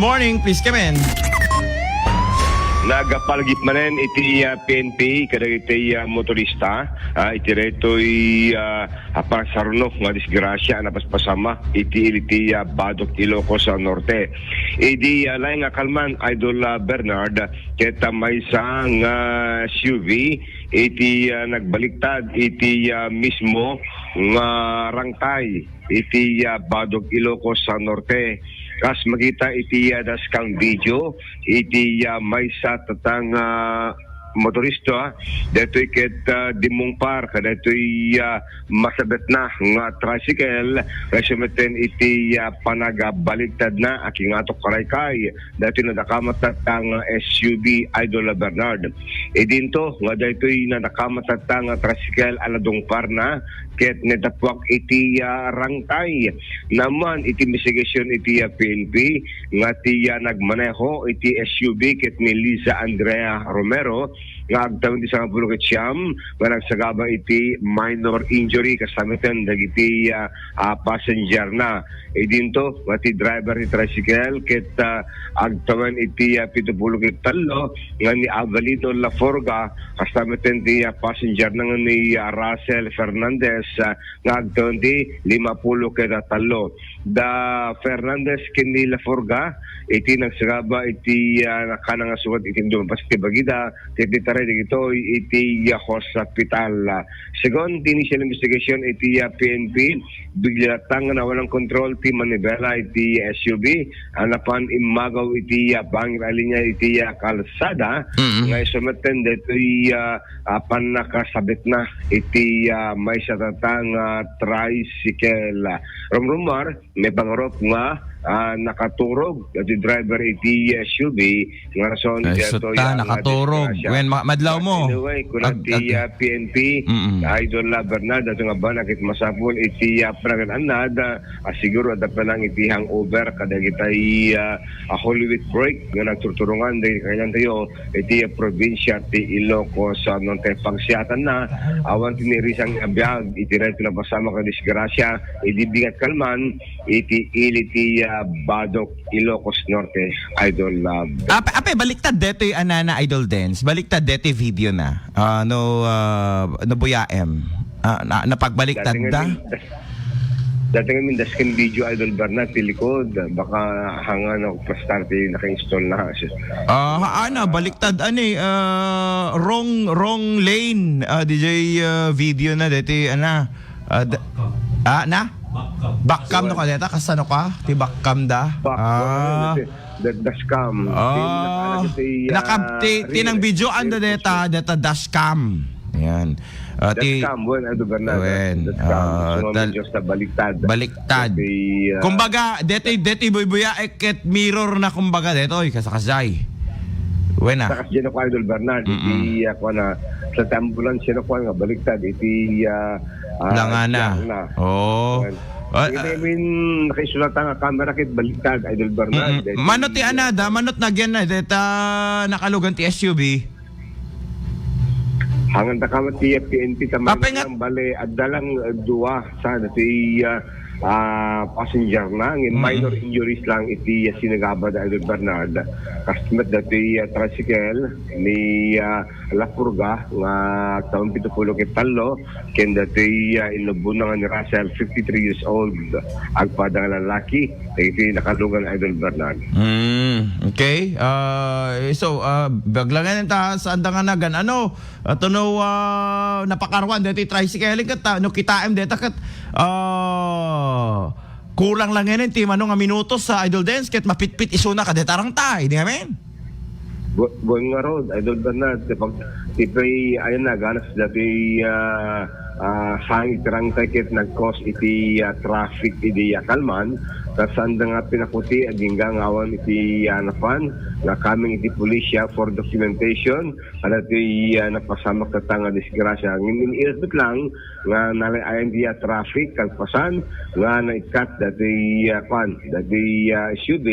Morning, please come in. Nagapalagip manen iti PNP kada iti motorista iti reto'y apasarno nga disgrasya na paspasama iti Badok Ilocos Norte. Idi laing akalman Idol Bernard ket may isang SUV iti nagbaliktad iti mismo nga rangtay iti Badok Ilocos Norte. Kas magita iti daskang video iti may sa tatang motorista deto'y ket dimungpar kadeto'y masabet na nga tricycle resumeten iti panagabaligtad na aking atok karaykay deto'y nadakamat tatang SUV Idol Bernard. Dinto nga deto'y nadakamat tatang tricycle aladungpar na ket nedapwak iti rangtay naman iti investigasyon iti PNP nga ti nagmaneho iti SUV ket ni Liza Andrea Romero nga agtawon di sa pulukat siyam nga nagsagaba iti minor injury kasamitan dagiti passenger na. Dinto nga ti driver ni tricycle ket agtawon iti pitupulukat talo nga ni Avelino Laforga kasamitan ti passenger na nga ni Russell Fernandez nga agtawon ti 50 ket talo. Da Fernandez ken ni Laforga iti nagsagaba iti kanang suwat iti dumapas ti bagida iti dito iti hospital. Second, initial investigation iti PNP bigla tang na walang control ti manibela iti SUV anapan imagaw iti bangir alinya iti kalsada nga isumeten deto'y panakasabit na iti may satatang tricycle. Rumrumar may pangarop nga nakaturog at driver iti SUV nga rason dito nakaturog when madlaw mo anyway kulang ti PNP Idol Bernard at nga ba nakit masapol iti prangananad siguro at lang iti hangover kada kitay Holy Week break nga nagturturungan dahil kanyang tayo iti probinsya ti Ilocos Norte pagsiatan na awan tinirisang abiyag iti reto na pasama ka disgrasya iti bigat kalman iti iliti Badok Ilocos Norte Idol Ape baliktad deto'y anana Idol Dance. Baliktad deto'y video na. Nabuyaem. Napagbaliktad da. Dati kami daskin video Idol Bernard tilikod baka hangan ako pa-start naka-install na siya. Baliktad wrong lane DJ video na deto'y Backcam no kadeta kasano ka? Ti backcam da. Dashcam. Tinang video anda data dashcam. Ayan. Dashcam bon Idol Bernard. Baliktad. Kumbaga deti buya eket mirror na kumbaga detoy kasakasay. Wena. Sakasay na ko Idol Bernard. Iti ako na sa ambulance na ko nga baliktad iti langana. I mean, nakaisulat ang camera kit baliktad, Idol Bernard. Manot ti anada, manot nagyan na, deta nakalugan ti SUV. Hangan ta kamat ti PNP tamang ng bale, at dalang duwa sa ti passenger na, minor injuries lang iti sinagabad Idol Bernard. Kastimat dati tricycle ni Lapurga nga taon 70 ket talo ken dati inubon nga ni Russell 53 years old agpada nga lalaki iti nakalugan Idol Bernard. Okay. So baglangan ta sa andang nagan tuno napakarwan dati tricycle ket no kitaem deta ket kulang lang yan ti manong minutos sa Idol Dance ket mapitpit isuna ka detarang tay di amen. Buong nga road Idol Bernard tipay ayan na ganas dati hangit rang ticket nag-cause iti traffic iti Kalman kasanda nga pinakuti at hinggang awan iti napan na kaming iti pulisya for documentation at iti napasama katanga disgrasya ngin-ilbit lang nga nalayan di traffic kalpasan nga naikat dati SUV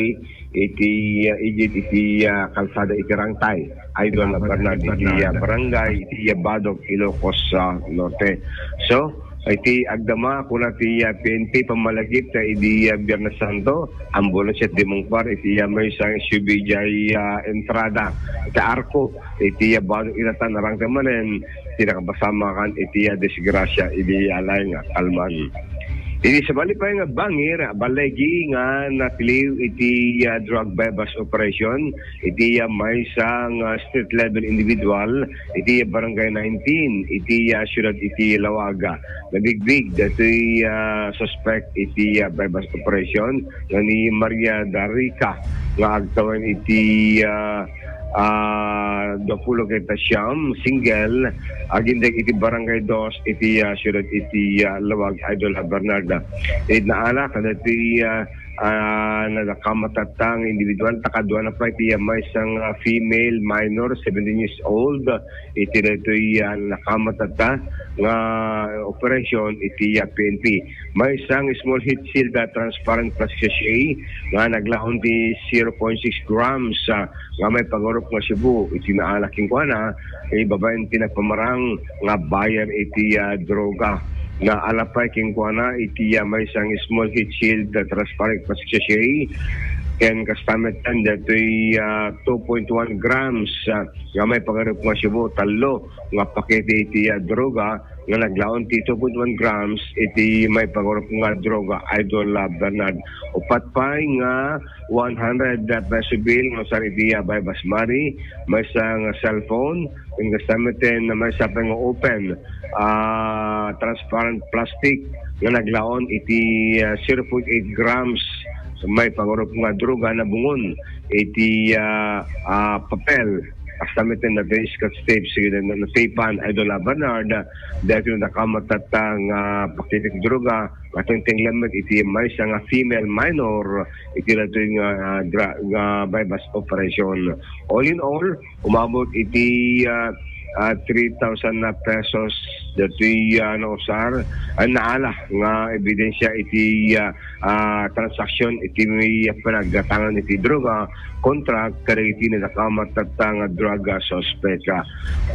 iti kalsada iti rangtay Idol Bernard iti barangay iti Badok Ilocos Norte. So iti agdama kuna ti PNP pamalagip ta idi Biyernes Santo ambulansya di mungpar iti may sang SUV jay entrada iti arko iti bago inatan narang tamanen tinakabasama kan iti disgrasya idi alay nga kalman. Ini sabali pa nga bangir, balegi nga napiliw iti drug bypass operation, iti may isang street level individual, iti barangay 19, iti syudad iti Lawaga. Nabigbig dati suspect iti bypass operation nga ni Maria Darica nga agtawan iti 20 kita siyam, single, agindag iti barangay 2, iti syudad iti Lawag, Idol Bernarda. Naala, kada iti nakamatatang individual, takadwa na pa iti may isang female minor, 17 years old, iti ito nakamatata nga operation iti PNP. May isang small heat shield transparent plastic sachet nga naglaon ti 0.6 grams nga may pagorop nga Cebu iti naalaking ko na babaeng tinagpamarang nga bayan iti droga na alapay king ko na iti may isang small heat shield transparent plastic sachet ken kastamet tan datoy 2.1 grams nga may pagorop nga Cebu talo nga pakete iti droga nga naglaon ti 2.1 grams iti may pagorop nga droga Idol Bernard. Upat pa nga 100 peso bill nga sa iti by Basmari, may isang cellphone, yung kasamitin na may isang open transparent plastic nga naglaon iti 0.8 grams may pagorop nga droga na bungon iti papel kasamitin na the Scotch tape sige na tapean Idol Bernard dahil nakamatatang pakitik droga atong tinglamat iti may isang female minor iti nato yung bypass operation. All in all, umabot iti 3,000 na pesos dati nausar ang naala nga ebidensya iti transaksyon iti may panagdatangan iti droga kontra kariti na nakamatatang droga sospeka.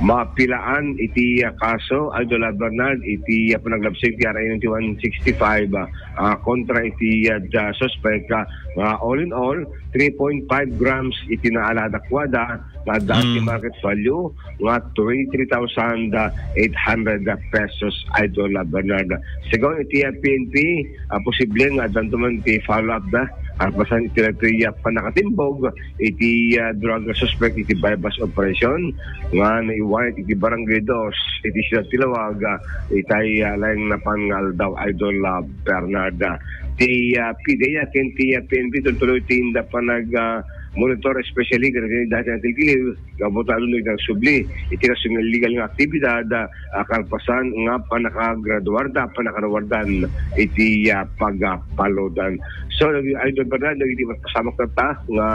Mapilaan iti kaso Idol Bernard iti panaglabsig ti RA 9165 kontra iti sospeka. All in all 3.5 grams iti naaladakwada na dati market value nga 23,800 pesos Idol Bernard. Sigaw iti PNP posible nga dantuman iti follow-up na pasan iti panakatimbog iti drug suspect iti bypass operation nga naiwait iti barangay 2 iti siyang Tilawag itay laing napangal daw Idol Bernard. Ti PDEA ken ti PNP tuloy tinda pa monitor especially kasi dahil natin kili gabotalo ng subli iti kasing legal nga aktibidad kalpasan nga panakagraduarda panakawardan iti pagpalodan. So Idol Bernard iti pasama ta nga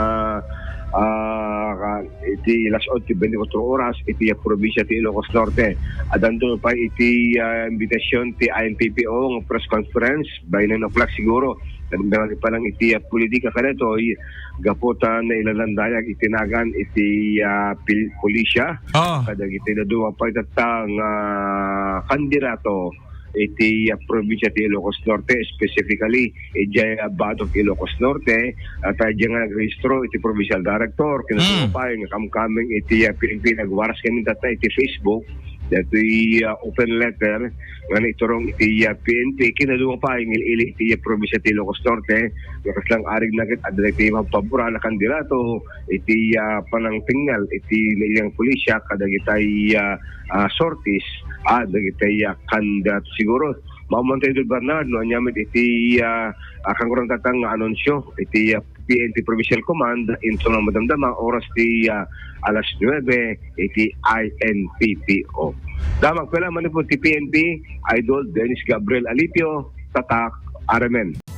iti lasod ti 24 oras iti probinsya ti Ilocos Norte. Adanto pa iti invitation ti INPPO nga press conference by 9 o'clock siguro. Nagdala pa lang iti politika kanetoy gaputan na ilalandayag itinagan iti pulisya. Kadag iti naduwa pa itatang kandidato iti probinsya ti Ilocos Norte, specifically iti Badok Ilocos Norte at diyan nga nagrehistro iti provincial director kinasuwa pa yung kamkaming iti PNP nagwaras kami data iti Facebook dito open letter nga iturong iti PNP kinaduwa pa yung ili iti probinsya ti Ilocos Norte kasi lang arig nagit adaliti mapabura na kandidato iti panangtingal iti nilang pulisya kadag itay sortis dagitay kandidato siguro mamantay Idol Bernard no nyamit iti kangurang tatang anunsyo iti PNP Provincial Command into ng madamdama oras ti alas 9 iti INPPO. Damag pala man po ti PNP Idol Dennis Gabriel Alipio Tatak RMN.